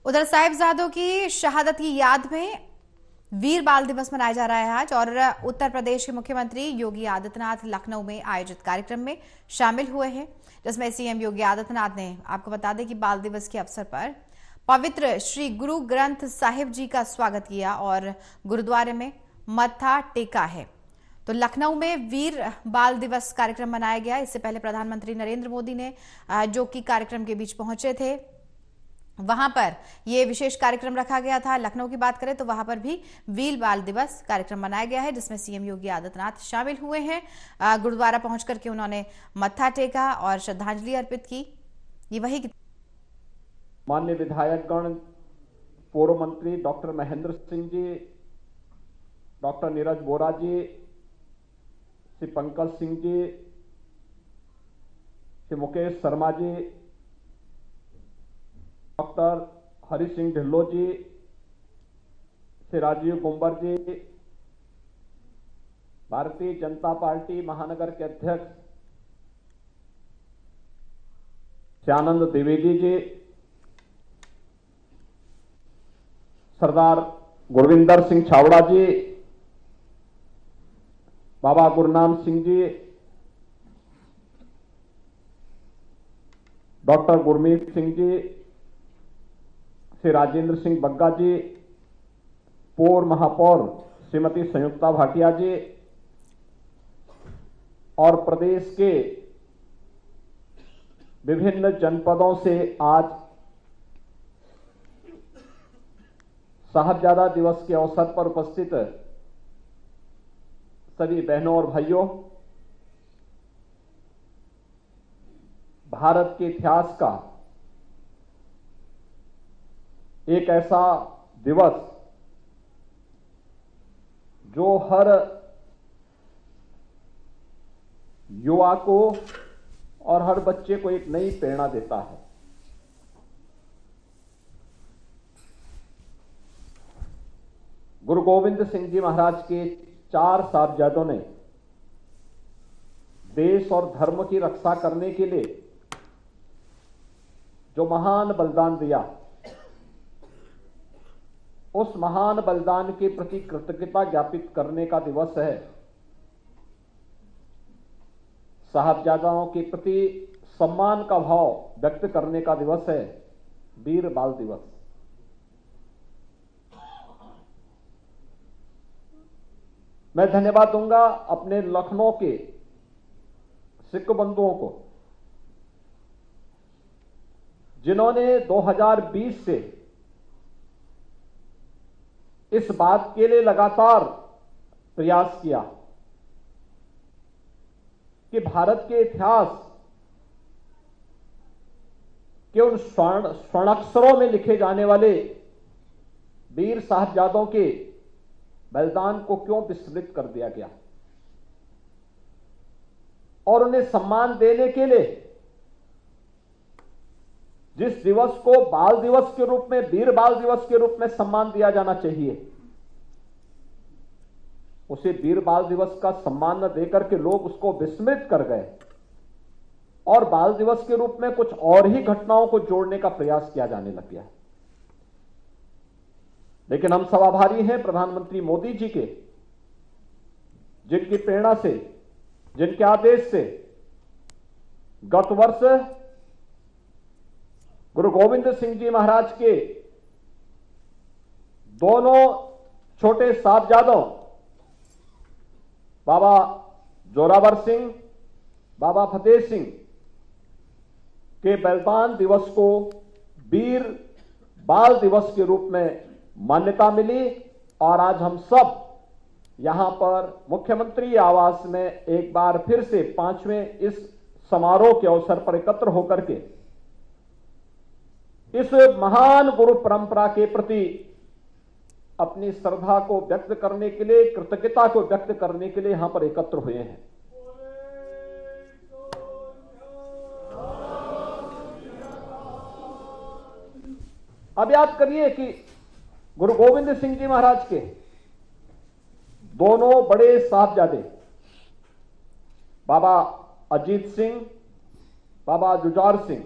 उधर साहिबजादों की शहादत की याद में वीर बाल दिवस मनाया जा रहा है आज। और उत्तर प्रदेश के मुख्यमंत्री योगी आदित्यनाथ लखनऊ में आयोजित कार्यक्रम में शामिल हुए हैं, जिसमें सीएम योगी आदित्यनाथ ने, आपको बता दें कि बाल दिवस के अवसर पर पवित्र श्री गुरु ग्रंथ साहिब जी का स्वागत किया और गुरुद्वारे में मत्था टेका है। तो लखनऊ में वीर बाल दिवस कार्यक्रम मनाया गया। इससे पहले प्रधानमंत्री नरेंद्र मोदी ने, जो कि कार्यक्रम के बीच पहुंचे थे, वहां पर यह विशेष कार्यक्रम रखा गया था। लखनऊ की बात करें तो वहां पर भी वीर बाल दिवस कार्यक्रम मनाया गया है, जिसमें सीएम योगी आदित्यनाथ शामिल हुए हैं। गुरुद्वारा पहुंचकर के उन्होंने मत्था टेका और श्रद्धांजलि अर्पित की। ये वही माननीय विधायकगण, पूर्व मंत्री डॉक्टर महेंद्र सिंह जी, डॉक्टर नीरज बोरा जी, श्री पंकज सिंह जी, श्री मुकेश शर्मा जी, डॉक्टर हरि सिंह ढिल्लो जी, श्री राजीव गुंबर जी, भारतीय जनता पार्टी महानगर के अध्यक्ष श्री आनंद द्विवेदी जी, सरदार गुरविंदर सिंह छावड़ा जी, बाबा गुरनाम सिंह जी, डॉक्टर गुरमीत सिंह जी, श्री राजेंद्र सिंह बग्गा जी, पूर्व महापौर श्रीमती संयुक्ता भाटिया जी और प्रदेश के विभिन्न जनपदों से आज साहबजादा दिवस के अवसर पर उपस्थित सभी बहनों और भाइयों, भारत के इतिहास का एक ऐसा दिवस जो हर युवा को और हर बच्चे को एक नई प्रेरणा देता है। गुरु गोविंद सिंह जी महाराज के 4 साहिबजादों ने देश और धर्म की रक्षा करने के लिए जो महान बलिदान दिया, उस महान बलिदान के प्रति कृतज्ञता ज्ञापित करने का दिवस है। साहिबजादाओं के प्रति सम्मान का भाव व्यक्त करने का दिवस है वीर बाल दिवस। मैं धन्यवाद दूंगा अपने लखनऊ के सिख बंधुओं को, जिन्होंने 2020 से इस बात के लिए लगातार प्रयास किया कि भारत के इतिहास के उन स्वर्णाक्षरों में लिखे जाने वाले वीर साहिबजादों के बलिदान को क्यों विस्मृत कर दिया गया, और उन्हें सम्मान देने के लिए जिस दिवस को बाल दिवस के रूप में, वीर बाल दिवस के रूप में सम्मान दिया जाना चाहिए, उसे वीर बाल दिवस का सम्मान न देकर के लोग उसको विस्मृत कर गए और बाल दिवस के रूप में कुछ और ही घटनाओं को जोड़ने का प्रयास किया जाने लग गया। लेकिन हम सब आभारी हैं प्रधानमंत्री मोदी जी के, जिनकी प्रेरणा से, जिनके आदेश से गत वर्ष गुरु गोविंद सिंह जी महाराज के दोनों छोटे साहिबजादों बाबा जोरावर सिंह, बाबा फतेह सिंह के बलिदान दिवस को वीर बाल दिवस के रूप में मान्यता मिली। और आज हम सब यहां पर मुख्यमंत्री आवास में एक बार फिर से 5वें इस समारोह के अवसर पर एकत्र होकर के इस महान गुरु परंपरा के प्रति अपनी श्रद्धा को व्यक्त करने के लिए, कृतज्ञता को व्यक्त करने के लिए यहां पर एकत्र हुए हैं। अब याद करिए कि गुरु गोविंद सिंह जी महाराज के दोनों बड़े साहिबजादे बाबा अजीत सिंह, बाबा जुझार सिंह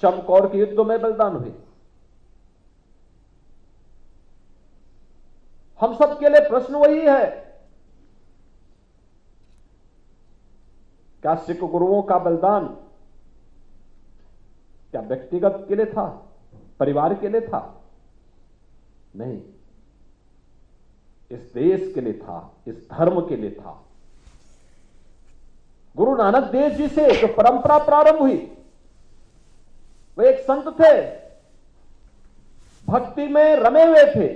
चमकौर के युद्ध में बलिदान हुए। हम सब के लिए प्रश्न वही है, क्या सिख गुरुओं का बलिदान क्या व्यक्तिगत के लिए था, परिवार के लिए था? नहीं, इस देश के लिए था, इस धर्म के लिए था। गुरु नानक देव जी से जो परंपरा प्रारंभ हुई, वे एक संत थे, भक्ति में रमे हुए थे,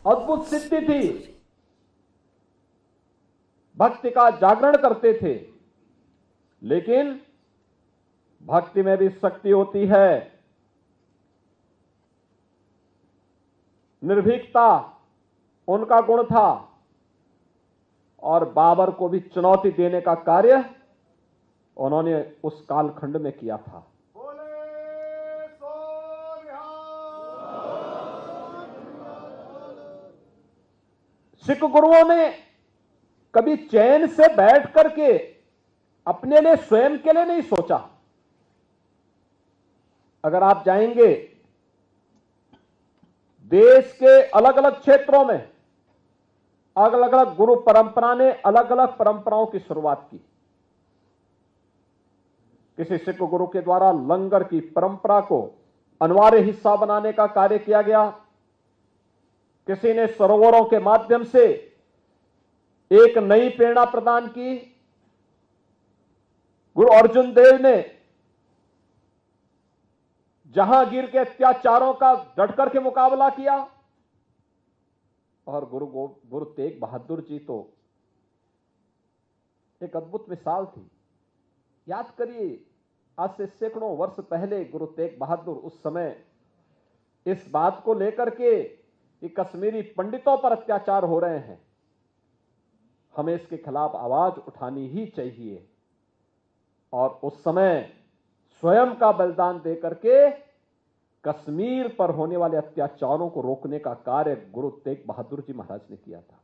अद्भुत सिद्धि थी, भक्ति का जागरण करते थे। लेकिन भक्ति में भी शक्ति होती है, निर्भीकता उनका गुण था, और बाबर को भी चुनौती देने का कार्य उन्होंने उस कालखंड में किया था। सिख गुरुओं ने कभी चैन से बैठ करके अपने लिए, स्वयं के लिए नहीं सोचा। अगर आप जाएंगे देश के अलग अलग क्षेत्रों में, अलग अलग गुरु परंपरा ने अलग अलग परंपराओं की शुरुआत की। किसी सिख गुरु के द्वारा लंगर की परंपरा को अनिवार्य हिस्सा बनाने का कार्य किया गया, किसी ने सरोवरों के माध्यम से एक नई प्रेरणा प्रदान की। गुरु अर्जुन देव ने जहांगीर के अत्याचारों का डट करके मुकाबला किया, और गुरु तेग बहादुर जी तो एक अद्भुत मिसाल थी। याद करिए, आज से सैकड़ों वर्ष पहले गुरु तेग बहादुर उस समय इस बात को लेकर के कि कश्मीरी पंडितों पर अत्याचार हो रहे हैं, हमें इसके खिलाफ आवाज उठानी ही चाहिए, और उस समय स्वयं का बलिदान देकर के कश्मीर पर होने वाले अत्याचारों को रोकने का कार्य गुरु तेग बहादुर जी महाराज ने किया था।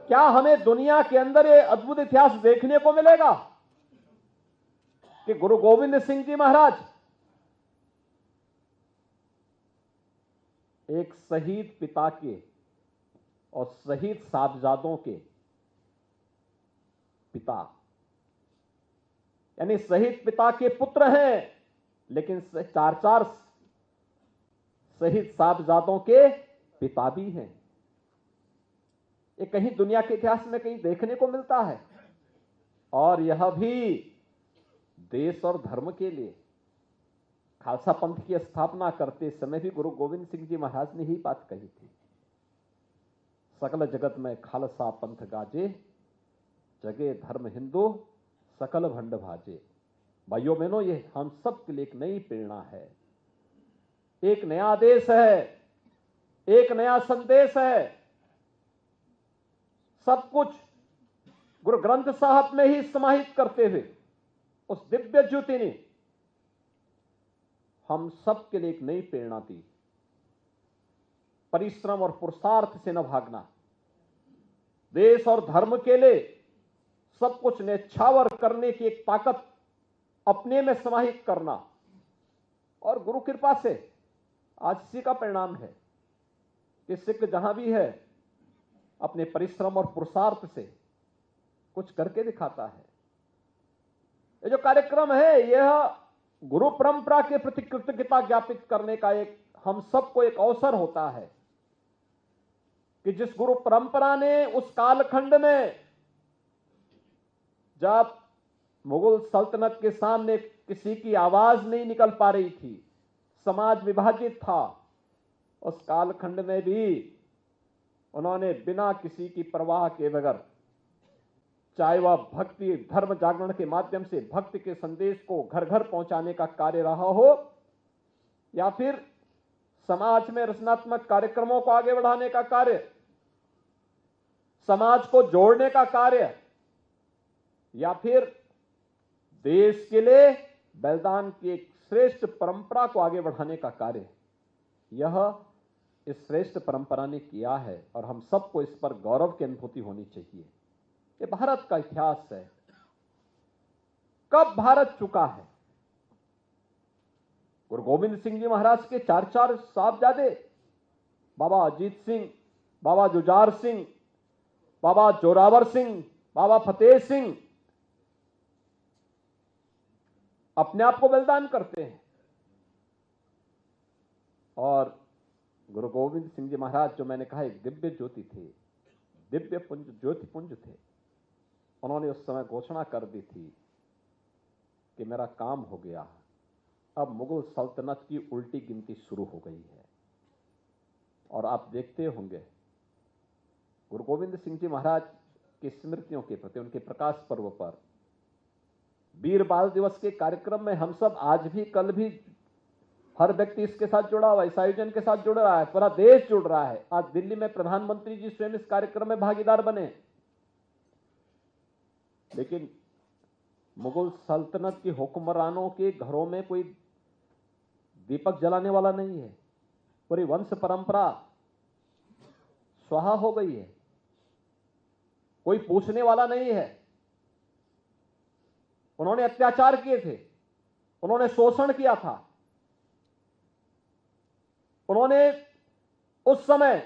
क्या हमें दुनिया के अंदर ये अद्भुत इतिहास देखने को मिलेगा कि गुरु गोविंद सिंह जी महाराज एक शहीद पिता के और शहीद साहबजादों के पिता, यानी शहीद पिता के पुत्र हैं, लेकिन चार शहीद साहबजादों के पिता भी हैं। ये कहीं दुनिया के इतिहास में कहीं देखने को मिलता है, और यह भी देश और धर्म के लिए। खालसा पंथ की स्थापना करते समय भी गुरु गोविंद सिंह जी महाराज ने ही बात कही थी, सकल जगत में खालसा पंथ गाजे, जगे धर्म हिंदू सकल भंड भाजे। भाइयों बहनों, ये हम सब के लिए एक नई प्रेरणा है, एक नया आदेश है, एक नया संदेश है। सब कुछ गुरु ग्रंथ साहब में ही समाहित करते हुए उस दिव्य ज्योति ने हम सब के लिए एक नई प्रेरणा दी। परिश्रम और पुरुषार्थ से न भागना, देश और धर्म के लिए सब कुछ न्यौछावर करने की एक ताकत अपने में समाहित करना, और गुरु कृपा से आज इसी का परिणाम है कि सिख जहां भी है अपने परिश्रम और पुरुषार्थ से कुछ करके दिखाता है। ये जो कार्यक्रम है, यह गुरु परंपरा के प्रति कृतज्ञता ज्ञापित करने का एक हम सबको एक अवसर होता है कि जिस गुरु परंपरा ने उस कालखंड में, जब मुगल सल्तनत के सामने किसी की आवाज नहीं निकल पा रही थी, समाज विभाजित था, उस कालखंड में भी उन्होंने बिना किसी की परवाह के बगैर, चाहे वह भक्ति धर्म जागरण के माध्यम से भक्ति के संदेश को घर घर पहुंचाने का कार्य रहा हो, या फिर समाज में रचनात्मक कार्यक्रमों को आगे बढ़ाने का कार्य, समाज को जोड़ने का कार्य, या फिर देश के लिए बलिदान की एक श्रेष्ठ परंपरा को आगे बढ़ाने का कार्य, यह इस श्रेष्ठ परंपरा ने किया है, और हम सबको इस पर गौरव की अनुभूति होनी चाहिए। ये भारत का इतिहास है। कब भारत चुका है? गुरु गोविंद सिंह जी महाराज के चार साहबजादे, बाबा अजीत सिंह, बाबा जुझार सिंह, बाबा जोरावर सिंह, बाबा फतेह सिंह अपने आप को बलिदान करते हैं। और गुरु गोविंद सिंह जी महाराज, जो मैंने कहा एक दिव्य ज्योति थे, दिव्य पुंज, ज्योति पुंज थे। उन्होंने उस समय घोषणा कर दी थी कि मेरा काम हो गया, अब मुगल सल्तनत की उल्टी गिनती शुरू हो गई है। और आप देखते होंगे गुरु गोविंद सिंह जी महाराज की स्मृतियों के प्रति, उनके प्रकाश पर्व पर वीर बाल दिवस के कार्यक्रम में हम सब आज भी, कल भी, हर व्यक्ति इसके साथ जुड़ा हुआ है, इस आयोजन के साथ जुड़ रहा है, पूरा देश जुड़ रहा है। आज दिल्ली में प्रधानमंत्री जी स्वयं इस कार्यक्रम में भागीदार बने। लेकिन मुगल सल्तनत की हुक्मरानों के घरों में कोई दीपक जलाने वाला नहीं है। पूरी वंश परंपरा स्वाहा हो गई है। कोई पूछने वाला नहीं है। उन्होंने अत्याचार किए थे, उन्होंने शोषण किया था, उन्होंने उस समय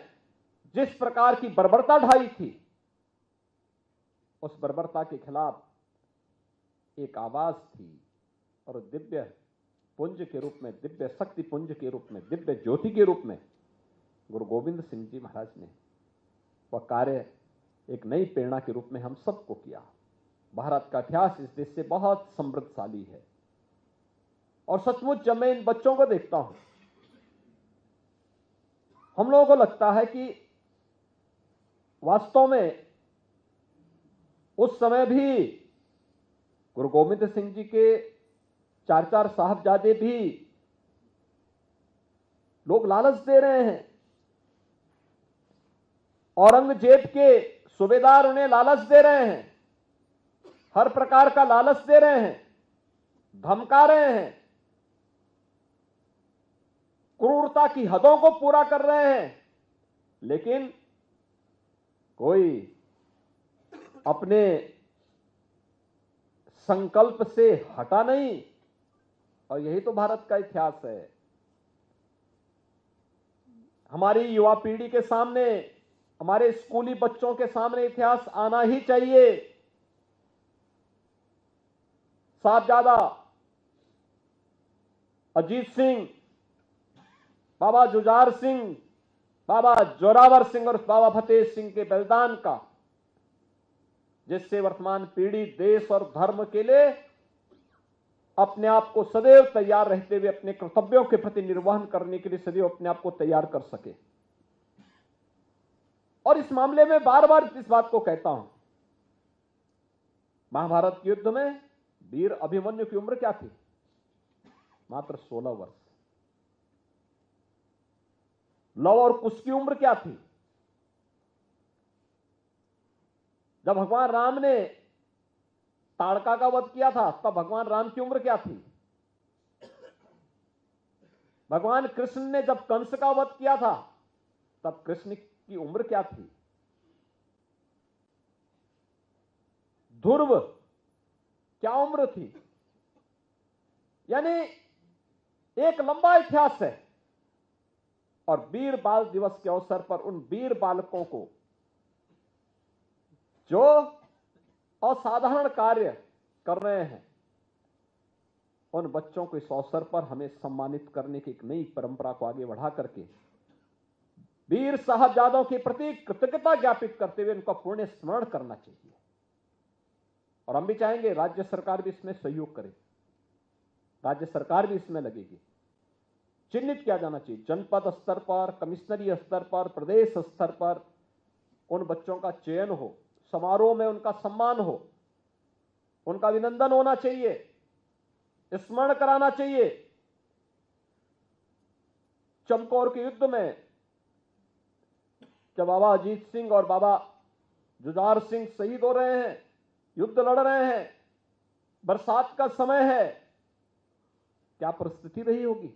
जिस प्रकार की बर्बरता ढाई थी, उस बर्बरता के खिलाफ एक आवाज थी। और दिव्य पुंज के रूप में, दिव्य शक्ति पुंज के रूप में, दिव्य ज्योति के रूप में गुरु गोविंद सिंह जी महाराज ने वह कार्य एक नई प्रेरणा के रूप में हम सबको किया। भारत का इतिहास इस देश से बहुत समृद्धशाली है। और सचमुच जब मैं इन बच्चों को देखता हूं, हम लोगों को लगता है कि वास्तव में उस समय भी गुरु गोविंद सिंह जी के चार साहबजादे भी लोग लालच दे रहे हैं। औरंगजेब के सूबेदार उन्हें लालच दे रहे हैं, हर प्रकार का लालच दे रहे हैं, धमका रहे हैं, क्रूरता की हदों को पूरा कर रहे हैं। लेकिन कोई अपने संकल्प से हटा नहीं। और यही तो भारत का इतिहास है। हमारी युवा पीढ़ी के सामने, हमारे स्कूली बच्चों के सामने इतिहास आना ही चाहिए। साहबजादा अजीत सिंह, बाबा जुझार सिंह, बाबा जोरावर सिंह और बाबा फतेह सिंह के बलिदान का, जिससे वर्तमान पीढ़ी देश और धर्म के लिए अपने आप को सदैव तैयार रहते हुए अपने कर्तव्यों के प्रति निर्वहन करने के लिए सदैव अपने आप को तैयार कर सके। और इस मामले में बार बार इस बात को कहता हूं, महाभारत के युद्ध में वीर अभिमन्यु की उम्र क्या थी? मात्र 16 वर्ष। लव और कुश की उम्र क्या थी? जब भगवान राम ने ताड़का का वध किया था, तब भगवान राम की उम्र क्या थी? भगवान कृष्ण ने जब कंस का वध किया था, तब कृष्ण की उम्र क्या थी? ध्रुव क्या उम्र थी? यानी एक लंबा इतिहास है। और वीर बाल दिवस के अवसर पर उन वीर बालकों को, जो असाधारण कार्य कर रहे हैं, उन बच्चों को इस अवसर पर हमें सम्मानित करने की एक नई परंपरा को आगे बढ़ा करके वीर साहबजादों के प्रति कृतज्ञता ज्ञापित करते हुए उनका पुण्य स्मरण करना चाहिए। और हम भी चाहेंगे राज्य सरकार भी इसमें सहयोग करे, राज्य सरकार भी इसमें लगेगी। चिन्हित किया जाना चाहिए जनपद स्तर पर, कमिश्नरी स्तर पर, प्रदेश स्तर पर उन बच्चों का चयन हो, समारोह में उनका सम्मान हो, उनका अभिनंदन होना चाहिए, स्मरण कराना चाहिए। चमकौर के युद्ध में जब बाबा अजीत सिंह और बाबा जुझार सिंह शहीद हो रहे हैं, युद्ध लड़ रहे हैं, बरसात का समय है, क्या परिस्थिति रही होगी,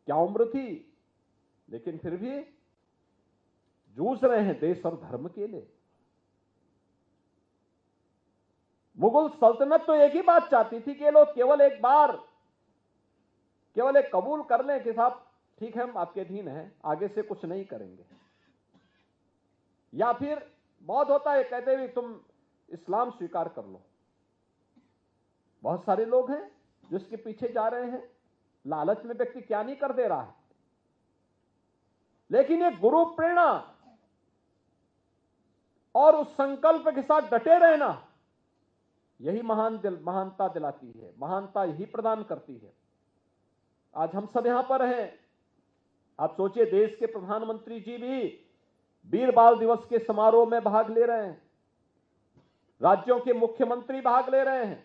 क्या उम्र थी? लेकिन फिर भी जूझ रहे हैं देश और धर्म के लिए। मुगल सल्तनत तो एक ही बात चाहती थी कि ये लोग केवल एक बार केवल एक कबूल कर लें कि साहब ठीक है हम आपके अधीन हैं, आगे से कुछ नहीं करेंगे। या फिर बहुत होता है कहते भी तुम इस्लाम स्वीकार कर लो। बहुत सारे लोग हैं जो इसके पीछे जा रहे हैं। लालच में व्यक्ति क्या नहीं कर दे रहा है, लेकिन ये गुरु प्रेरणा और उस संकल्प के साथ डटे रहना, यही महानता दिलाती है, महानता यही प्रदान करती है। आज हम सब यहां पर हैं। आप सोचिए, देश के प्रधानमंत्री जी भी वीर बाल दिवस के समारोह में भाग ले रहे हैं, राज्यों के मुख्यमंत्री भाग ले रहे हैं,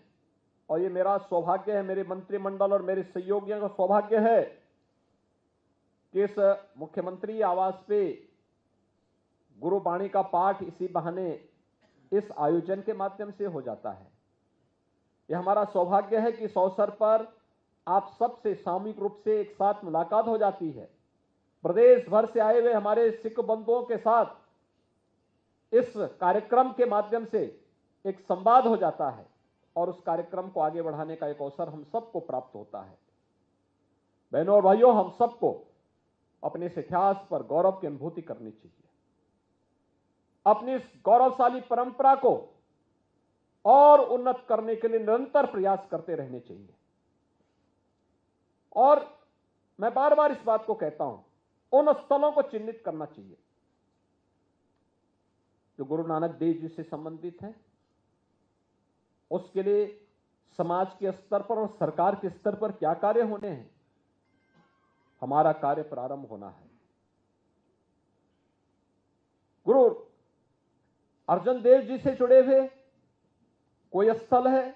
और ये मेरा सौभाग्य है, मेरे मंत्रिमंडल और मेरे सहयोगियों का सौभाग्य है कि इस मुख्यमंत्री आवास पे गुरुबाणी का पाठ इसी बहाने इस आयोजन के माध्यम से हो जाता है। यह हमारा सौभाग्य है कि इस अवसर पर आप सबसे सामूहिक रूप से एक साथ मुलाकात हो जाती है। प्रदेश भर से आए हुए हमारे सिख बंधुओं के साथ इस कार्यक्रम के माध्यम से एक संवाद हो जाता है और उस कार्यक्रम को आगे बढ़ाने का एक अवसर हम सबको प्राप्त होता है। बहनों और भाइयों, हम सबको अपने इस इतिहास पर गौरव की अनुभूति करनी चाहिए। अपनी इस गौरवशाली परंपरा को और उन्नत करने के लिए निरंतर प्रयास करते रहने चाहिए। और मैं बार बार इस बात को कहता हूं, उन स्थलों को चिन्हित करना चाहिए जो गुरु नानक देव जी से संबंधित हैं। उसके लिए समाज के स्तर पर और सरकार के स्तर पर क्या कार्य होने हैं, हमारा कार्य प्रारंभ होना है। गुरु अर्जन देव जी से जुड़े हुए कोई स्थल है,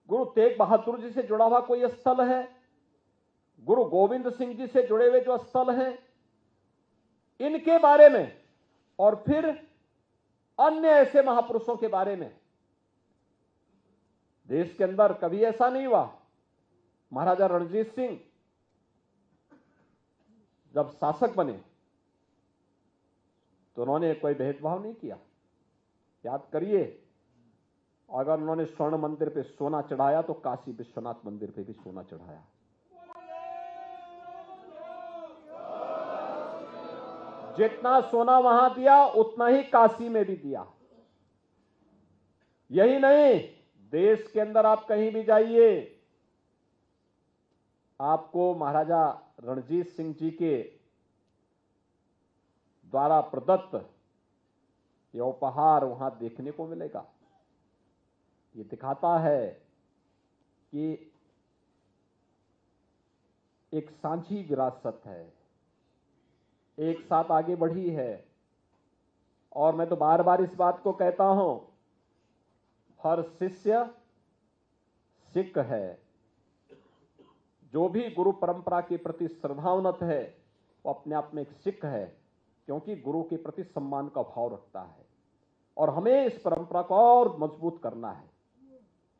गुरु तेग बहादुर जी से जुड़ा हुआ कोई स्थल है, गुरु गोविंद सिंह जी से जुड़े हुए जो स्थल हैं, इनके बारे में और फिर अन्य ऐसे महापुरुषों के बारे में देश के अंदर कभी ऐसा नहीं हुआ। महाराजा रणजीत सिंह जब शासक बने तो उन्होंने कोई भेदभाव नहीं किया। याद करिए, अगर उन्होंने स्वर्ण मंदिर पे सोना चढ़ाया तो काशी विश्वनाथ मंदिर पे भी सोना चढ़ाया। जितना सोना वहां दिया उतना ही काशी में भी दिया। यही नहीं, देश के अंदर आप कहीं भी जाइए, आपको महाराजा रणजीत सिंह जी के द्वारा प्रदत्त यह उपहार वहां देखने को मिलेगा। ये दिखाता है कि एक सांझी विरासत है, एक साथ आगे बढ़ी है। और मैं तो बार बार इस बात को कहता हूं, हर शिष्य सिख है। जो भी गुरु परंपरा के प्रति श्रद्धावनत है वो अपने आप में एक सिख है, क्योंकि गुरु के प्रति सम्मान का भाव रखता है। और हमें इस परंपरा को और मजबूत करना है,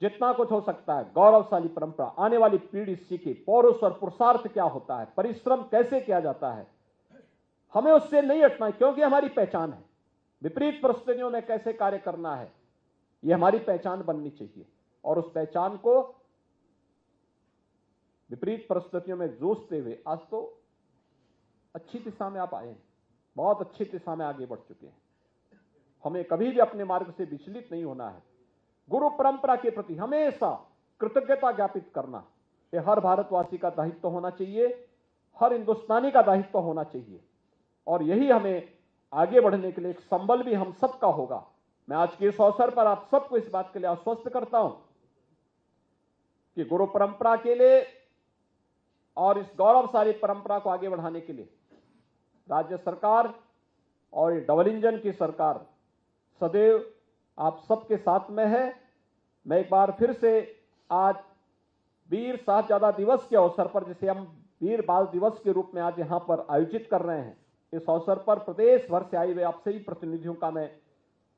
जितना कुछ हो सकता है। गौरवशाली परंपरा, आने वाली पीढ़ी सीखे पौरुष और पुरुषार्थ क्या होता है, परिश्रम कैसे किया जाता है, हमें उससे नहीं हटना है, क्योंकि हमारी पहचान है। विपरीत परिस्थितियों में कैसे कार्य करना है, यह हमारी पहचान बननी चाहिए। और उस पहचान को विपरीत परिस्थितियों में जूझते हुए आज तो अच्छी दिशा में आप आए हैं, बहुत अच्छी दिशा में आगे बढ़ चुके हैं। हमें कभी भी अपने मार्ग से विचलित नहीं होना है। गुरु परंपरा के प्रति हमेशा कृतज्ञता ज्ञापित करना, यह हर भारतवासी का दायित्व होना चाहिए, हर हिंदुस्तानी का दायित्व होना चाहिए। और यही हमें आगे बढ़ने के लिए एक संबल भी हम सबका होगा। मैं आज के इस अवसर पर आप सबको इस बात के लिए आश्वस्त करता हूं कि गुरु परंपरा के लिए और इस गौरवशाली परंपरा को आगे बढ़ाने के लिए राज्य सरकार और डबल इंजन की सरकार सदैव आप सबके साथ में है। मैं एक बार फिर से आज वीर साहबजादा दिवस के अवसर पर, जिसे हम वीर बाल दिवस के रूप में आज यहां पर आयोजित कर रहे हैं, इस अवसर पर प्रदेश भर से आए हुए आप सभी प्रतिनिधियों का मैं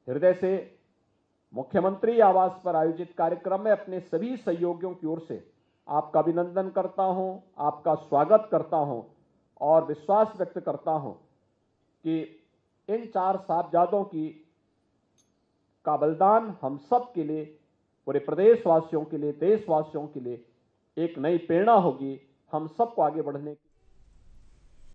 हृदय से मुख्यमंत्री आवास पर आयोजित कार्यक्रम में अपने सभी सहयोगियों की ओर से आपका अभिनंदन करता हूं, आपका स्वागत करता हूं और विश्वास व्यक्त करता हूं कि इन चार साहबजादों की का बलिदान हम सब के लिए, पूरे प्रदेशवासियों के लिए, देशवासियों के लिए एक नई प्रेरणा होगी हम सबको आगे बढ़ने की।